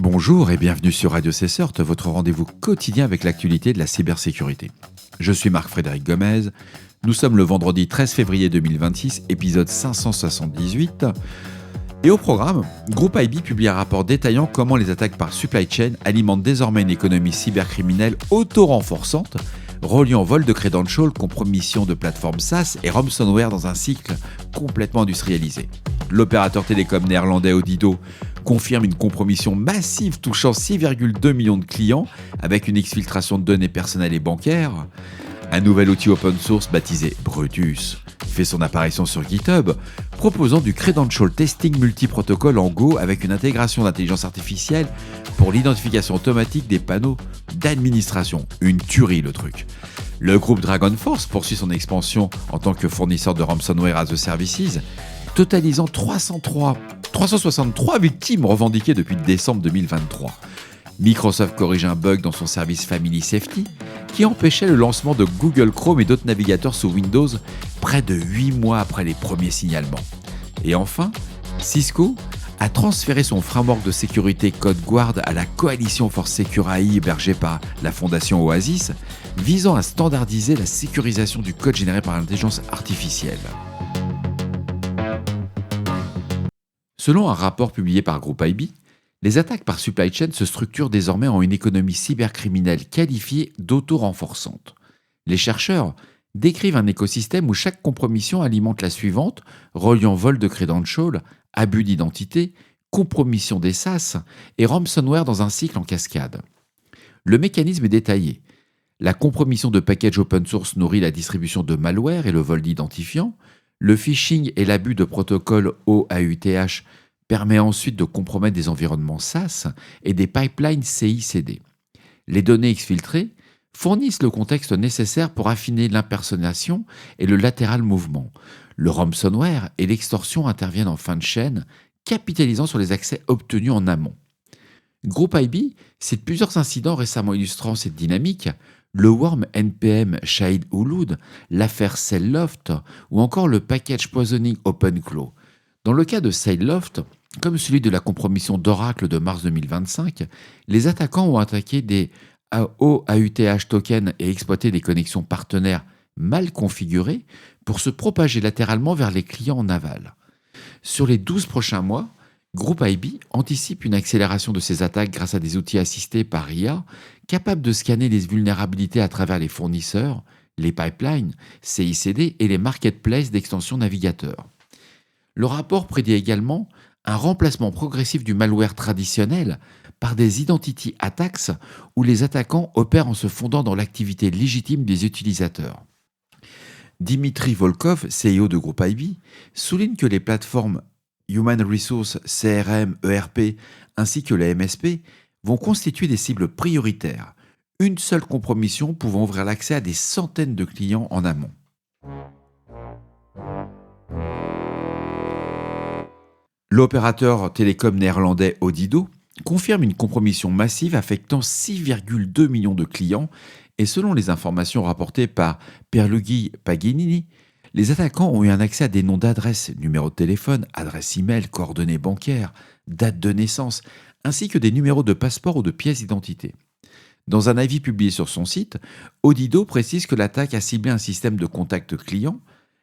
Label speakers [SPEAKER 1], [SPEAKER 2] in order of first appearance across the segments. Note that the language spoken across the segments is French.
[SPEAKER 1] Bonjour et bienvenue sur Radio Cessort, votre rendez-vous quotidien avec l'actualité de la cybersécurité. Je suis Marc-Frédéric Gomez, nous sommes le vendredi 13 février 2026, épisode 578. Et au programme, Groupe IB publie un rapport détaillant comment les attaques par supply chain alimentent désormais une économie cybercriminelle auto-renforçante, reliant vol de credentials, compromission de plateformes SaaS et ransomware dans un cycle complètement industrialisé. L'opérateur télécom néerlandais Odido confirme une compromission massive touchant 6,2 millions de clients avec une exfiltration de données personnelles et bancaires. Un nouvel outil open source baptisé Brutus fait son apparition sur GitHub, proposant du credential testing multiprotocole en Go avec une intégration d'intelligence artificielle pour l'identification automatique des panneaux d'administration. Une tuerie le truc. Le groupe Dragon Force poursuit son expansion en tant que fournisseur de ransomware as a services, totalisant 363 victimes revendiquées depuis décembre 2023. Microsoft corrige un bug dans son service Family Safety qui empêchait le lancement de Google Chrome et d'autres navigateurs sous Windows près de 8 mois après les premiers signalements. Et enfin, Cisco a transféré son framework de sécurité CodeGuard à la coalition Force Secure AI hébergée par la fondation Oasis, visant à standardiser la sécurisation du code généré par l'intelligence artificielle. Selon un rapport publié par Groupe IB, les attaques par supply chain se structurent désormais en une économie cybercriminelle qualifiée d'auto-renforçante. Les chercheurs décrivent un écosystème où chaque compromission alimente la suivante, reliant vol de credentials, abus d'identité, compromission des SaaS et ransomware dans un cycle en cascade. Le mécanisme est détaillé. La compromission de packages open source nourrit la distribution de malware et le vol d'identifiants. Le phishing et l'abus de protocoles OAuth permet ensuite de compromettre des environnements SaaS et des pipelines CI/CD. Les données exfiltrées fournissent le contexte nécessaire pour affiner l'impersonnation et le lateral movement. Le ransomware et l'extorsion interviennent en fin de chaîne, capitalisant sur les accès obtenus en amont. Groupe IB cite plusieurs incidents récemment illustrant cette dynamique, le worm NPM Shahid Hulud, l'affaire SailLoft ou encore le package poisoning OpenClaw. Dans le cas de SailLoft, comme celui de la compromission d'Oracle de mars 2025, les attaquants ont attaqué des OAuth tokens et exploité des connexions partenaires mal configurées pour se propager latéralement vers les clients en aval. Sur les 12 prochains mois, Groupe IB anticipe une accélération de ces attaques grâce à des outils assistés par IA capables de scanner les vulnérabilités à travers les fournisseurs, les pipelines, CI/CD et les marketplaces d'extensions navigateurs. Le rapport prédit également un remplacement progressif du malware traditionnel par des identity attacks où les attaquants opèrent en se fondant dans l'activité légitime des utilisateurs. Dimitri Volkov, CEO de Groupe IB, souligne que les plateformes Human Resource, CRM, ERP ainsi que les MSP vont constituer des cibles prioritaires, une seule compromission pouvant ouvrir l'accès à des centaines de clients en amont. L'opérateur télécom néerlandais Odido confirme une compromission massive affectant 6,2 millions de clients et selon les informations rapportées par Pierluigi Paganini, les attaquants ont eu un accès à des noms d'adresses, numéros de téléphone, adresses e-mail, coordonnées bancaires, date de naissance, ainsi que des numéros de passeport ou de pièces d'identité. Dans un avis publié sur son site, Odido précise que l'attaque a ciblé un système de contact client,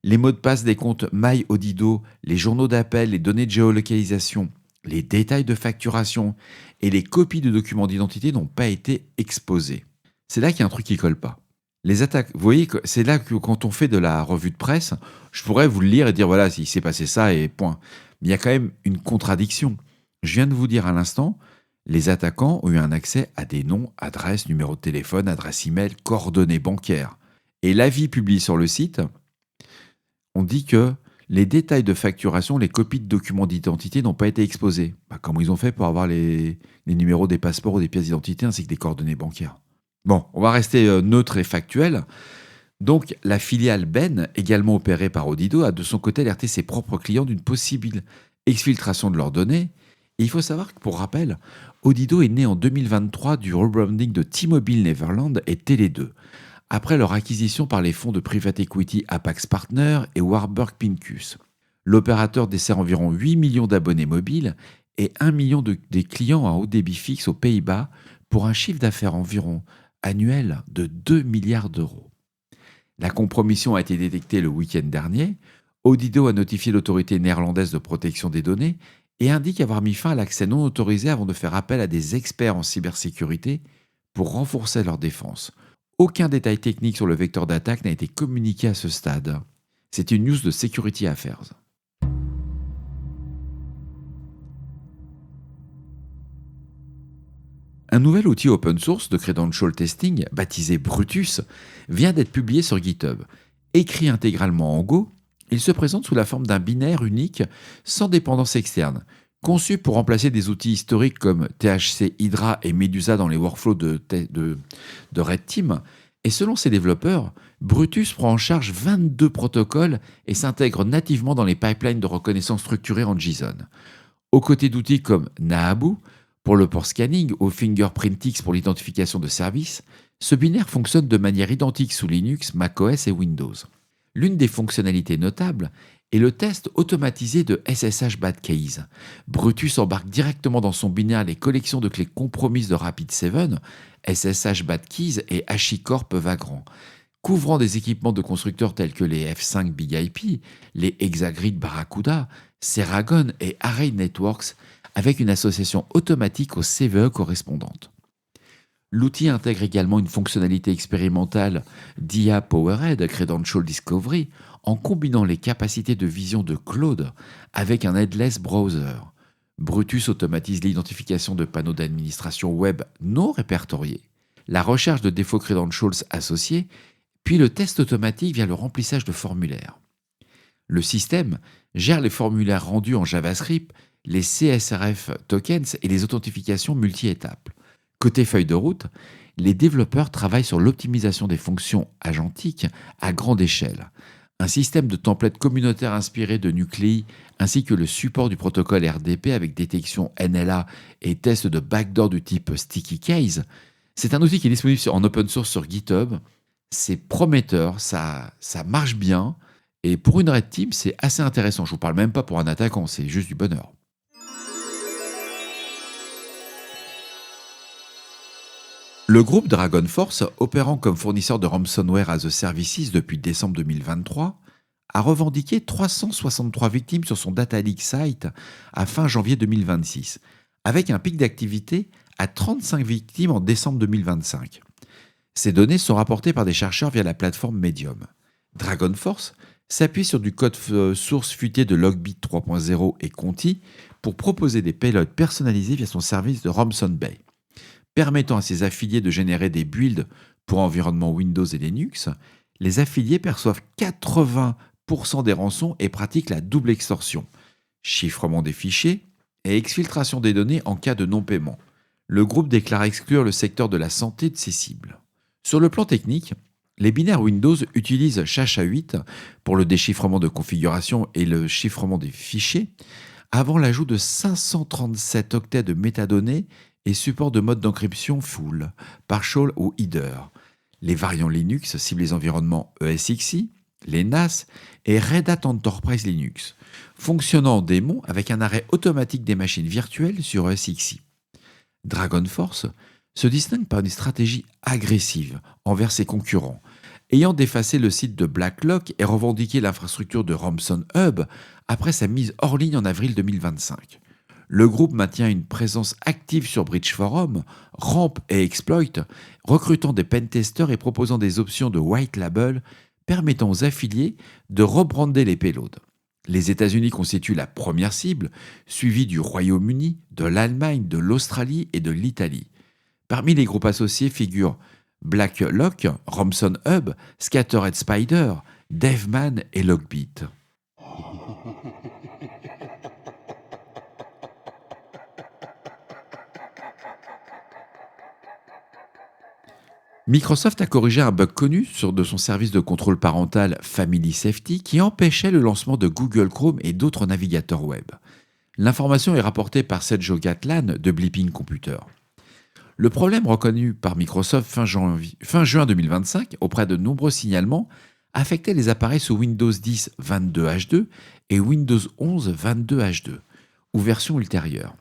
[SPEAKER 1] les mots de passe des comptes MyOdido, les journaux d'appel, les données de géolocalisation, les détails de facturation et les copies de documents d'identité n'ont pas été exposés. C'est là qu'il y a un truc qui colle pas. Les attaques, vous voyez que c'est là que quand on fait de la revue de presse, je pourrais vous le lire et dire voilà, il s'est passé ça et point. Mais il y a quand même une contradiction. Je viens de vous dire à l'instant, les attaquants ont eu un accès à des noms, adresses, numéros de téléphone, adresses e-mail, coordonnées bancaires. Et l'avis publié sur le site, on dit que les détails de facturation, les copies de documents d'identité n'ont pas été exposés. Comment ils ont fait pour avoir les numéros des passeports ou des pièces d'identité ainsi que des coordonnées bancaires? Bon, on va rester neutre et factuel. Donc, la filiale Ben, également opérée par Odido, a de son côté alerté ses propres clients d'une possible exfiltration de leurs données. Et il faut savoir que, pour rappel, Odido est né en 2023 du rebranding de T-Mobile Netherlands et Tele2, après leur acquisition par les fonds de private equity Apax Partners et Warburg Pincus. L'opérateur dessert environ 8 millions d'abonnés mobiles et 1 million des clients à haut débit fixe aux Pays-Bas pour un chiffre d'affaires environ annuel de 2 milliards d'euros. La compromission a été détectée le week-end dernier. Odido a notifié l'autorité néerlandaise de protection des données et indique avoir mis fin à l'accès non autorisé avant de faire appel à des experts en cybersécurité pour renforcer leur défense. Aucun détail technique sur le vecteur d'attaque n'a été communiqué à ce stade. C'est une news de Security Affairs. Un nouvel outil open source de credential testing, baptisé Brutus, vient d'être publié sur GitHub. Écrit intégralement en Go, il se présente sous la forme d'un binaire unique sans dépendance externe, conçu pour remplacer des outils historiques comme THC Hydra et Medusa dans les workflows de Red Team. Et selon ses développeurs, Brutus prend en charge 22 protocoles et s'intègre nativement dans les pipelines de reconnaissance structurée en JSON. Aux côtés d'outils comme Nahabu pour le port scanning ou Fingerprintix pour l'identification de services, ce binaire fonctionne de manière identique sous Linux, macOS et Windows. L'une des fonctionnalités notables est le test automatisé de SSH Bad Keys. Brutus embarque directement dans son binaire les collections de clés compromises de Rapid7, SSH Bad Keys et HashiCorp Vagrant, couvrant des équipements de constructeurs tels que les F5 Big IP, les Hexagrid Barracuda, Ceragon et Array Networks, avec une association automatique aux CVE correspondantes. L'outil intègre également une fonctionnalité expérimentale d'IA Powered Credential Discovery en combinant les capacités de vision de Claude avec un headless browser. Brutus automatise l'identification de panneaux d'administration web non répertoriés, la recherche de défauts credentials associés, puis le test automatique via le remplissage de formulaires. Le système gère les formulaires rendus en JavaScript, les CSRF tokens et les authentifications multi-étapes. Côté feuille de route, les développeurs travaillent sur l'optimisation des fonctions agentiques à grande échelle, un système de templates communautaires inspiré de Nuclei, ainsi que le support du protocole RDP avec détection NLA et test de backdoor du type Sticky Case. C'est un outil qui est disponible en open source sur GitHub. C'est prometteur, ça marche bien, et pour une Red Team, c'est assez intéressant. Je ne vous parle même pas pour un attaquant, c'est juste du bonheur. Le groupe Dragon Force, opérant comme fournisseur de ransomware as a services depuis décembre 2023, a revendiqué 363 victimes sur son Data Leak site à fin janvier 2026, avec un pic d'activité à 35 victimes en décembre 2025. Ces données sont rapportées par des chercheurs via la plateforme Medium. Dragon Force s'appuie sur du code source fuité de Logbit 3.0 et Conti pour proposer des payloads personnalisés via son service de Ransom Bay. Permettant à ses affiliés de générer des builds pour environnements Windows et Linux, les affiliés perçoivent 80% des rançons et pratiquent la double extorsion, chiffrement des fichiers et exfiltration des données en cas de non-paiement. Le groupe déclare exclure le secteur de la santé de ses cibles. Sur le plan technique, les binaires Windows utilisent SHA-8 pour le déchiffrement de configuration et le chiffrement des fichiers, avant l'ajout de 537 octets de métadonnées et support de mode d'encryption full, partial ou header. Les variants Linux ciblent les environnements ESXi, les NAS et Red Hat Enterprise Linux, fonctionnant en démon avec un arrêt automatique des machines virtuelles sur ESXi. Dragon Force se distingue par une stratégie agressive envers ses concurrents, ayant défacé le site de BlackLock et revendiqué l'infrastructure de Ransom Hub après sa mise hors ligne en avril 2025. Le groupe maintient une présence active sur Breach Forum, Ramp et Exploit, recrutant des pentesters et proposant des options de white label permettant aux affiliés de rebrander les payloads. Les États-Unis constituent la première cible, suivie du Royaume-Uni, de l'Allemagne, de l'Australie et de l'Italie. Parmi les groupes associés figurent BlackLock, Ransom Hub, Scattered Spider, Devman et Logbit. Microsoft a corrigé un bug connu de son service de contrôle parental Family Safety qui empêchait le lancement de Google Chrome et d'autres navigateurs web. L'information est rapportée par Sergio Gatlan de Blipping Computer. Le problème reconnu par Microsoft fin juin 2025 auprès de nombreux signalements affectait les appareils sous Windows 10 22H2 et Windows 11 22H2 ou version ultérieure.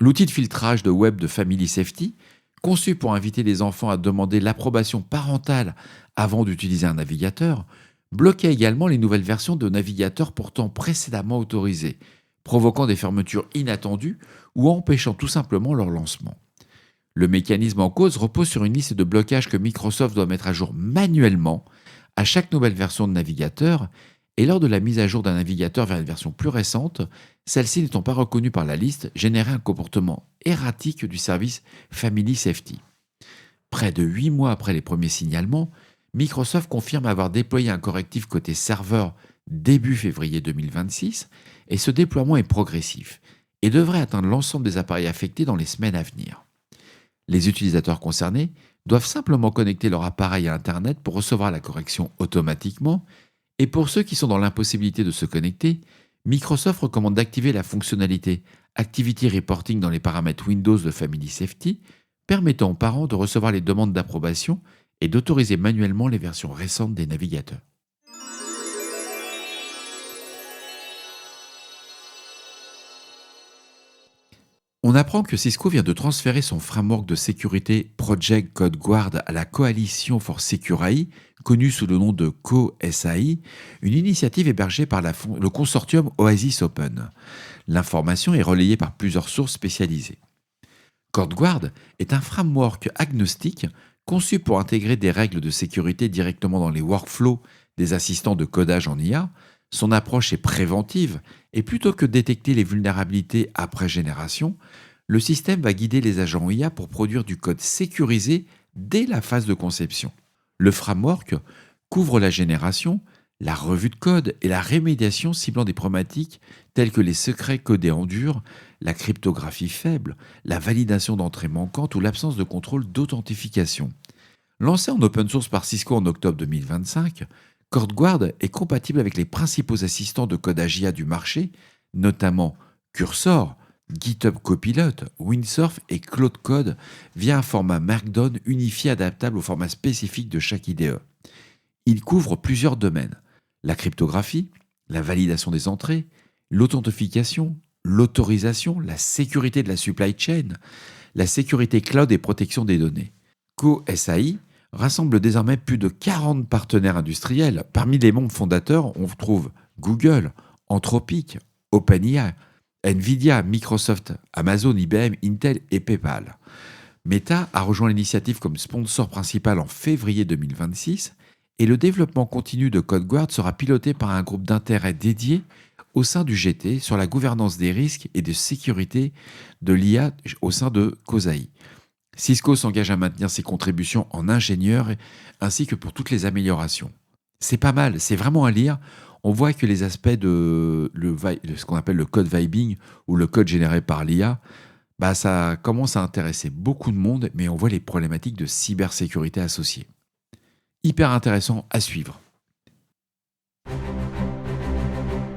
[SPEAKER 1] L'outil de filtrage de web de Family Safety, conçu pour inviter les enfants à demander l'approbation parentale avant d'utiliser un navigateur, bloquait également les nouvelles versions de navigateurs pourtant précédemment autorisées, provoquant des fermetures inattendues ou empêchant tout simplement leur lancement. Le mécanisme en cause repose sur une liste de blocages que Microsoft doit mettre à jour manuellement à chaque nouvelle version de navigateur, et lors de la mise à jour d'un navigateur vers une version plus récente, celle-ci n'étant pas reconnue par la liste, générait un comportement erratique du service Family Safety. Près de 8 mois après les premiers signalements, Microsoft confirme avoir déployé un correctif côté serveur début février 2026, et ce déploiement est progressif et devrait atteindre l'ensemble des appareils affectés dans les semaines à venir. Les utilisateurs concernés doivent simplement connecter leur appareil à Internet pour recevoir la correction automatiquement, et pour ceux qui sont dans l'impossibilité de se connecter, Microsoft recommande d'activer la fonctionnalité Activity Reporting dans les paramètres Windows de Family Safety, permettant aux parents de recevoir les demandes d'approbation et d'autoriser manuellement les versions récentes des navigateurs. On apprend que Cisco vient de transférer son framework de sécurité Project CodeGuard à la Coalition for Secure AI, connue sous le nom de CoSAI, une initiative hébergée par le consortium Oasis Open. L'information est relayée par plusieurs sources spécialisées. CodeGuard est un framework agnostique conçu pour intégrer des règles de sécurité directement dans les workflows des assistants de codage en IA. Son approche est préventive et plutôt que de détecter les vulnérabilités après génération, le système va guider les agents IA pour produire du code sécurisé dès la phase de conception. Le framework couvre la génération, la revue de code et la rémédiation ciblant des problématiques telles que les secrets codés en dur, la cryptographie faible, la validation d'entrée manquante ou l'absence de contrôle d'authentification. Lancé en open source par Cisco en octobre 2025, CodeGuard est compatible avec les principaux assistants de codage IA du marché, notamment Cursor, GitHub Copilot, Windsurf et Claude Code via un format Markdown unifié adaptable au format spécifique de chaque IDE. Il couvre plusieurs domaines: la cryptographie, la validation des entrées, l'authentification, l'autorisation, la sécurité de la supply chain, la sécurité cloud et protection des données. CoSAI rassemble désormais plus de 40 partenaires industriels. Parmi les membres fondateurs, on trouve Google, Anthropic, OpenAI, Nvidia, Microsoft, Amazon, IBM, Intel et PayPal. Meta a rejoint l'initiative comme sponsor principal en février 2026 et le développement continu de CodeGuard sera piloté par un groupe d'intérêt dédié au sein du GT sur la gouvernance des risques et de sécurité de l'IA au sein de CoSAI. Cisco s'engage à maintenir ses contributions en ingénieur ainsi que pour toutes les améliorations. C'est pas mal, c'est vraiment à lire. On voit que les aspects de ce qu'on appelle le code vibing ou le code généré par l'IA, ça commence à intéresser beaucoup de monde, mais on voit les problématiques de cybersécurité associées. Hyper intéressant à suivre.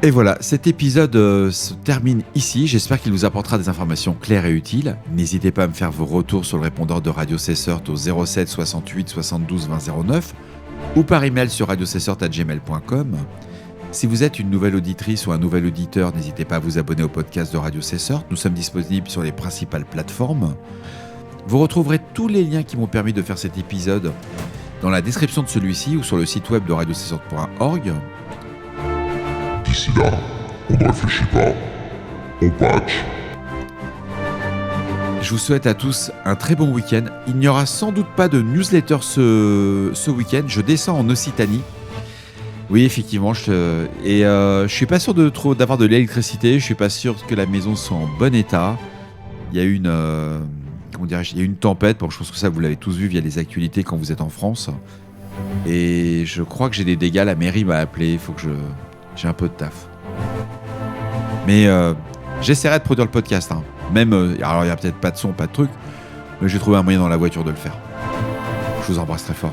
[SPEAKER 1] Et voilà, cet épisode se termine ici. J'espère qu'il vous apportera des informations claires et utiles. N'hésitez pas à me faire vos retours sur le répondeur de Radio Cessert au 07 68 72 20 09 ou par email sur radiocessert@gmail.com. Si vous êtes une nouvelle auditrice ou un nouvel auditeur, n'hésitez pas à vous abonner au podcast de Radio Cessert. Nous sommes disponibles sur les principales plateformes. Vous retrouverez tous les liens qui m'ont permis de faire cet épisode dans la description de celui-ci ou sur le site web de radiocessert.org.
[SPEAKER 2] D'ici là, on ne réfléchit pas, on patch.
[SPEAKER 1] Je vous souhaite à tous un très bon week-end. Il n'y aura sans doute pas de newsletter ce week-end. Je descends en Occitanie. Oui, effectivement. Je suis pas sûr d'avoir de l'électricité. Je suis pas sûr que la maison soit en bon état. Il y a eu une tempête. Bon, je pense que ça, vous l'avez tous vu via les actualités quand vous êtes en France. Et je crois que j'ai des dégâts. La mairie m'a appelé. Il faut que j'ai un peu de taf. Mais j'essaierai de produire le podcast. Même, alors il n'y a peut-être pas de son, pas de truc, mais j'ai trouvé un moyen dans la voiture de le faire. Je vous embrasse très fort.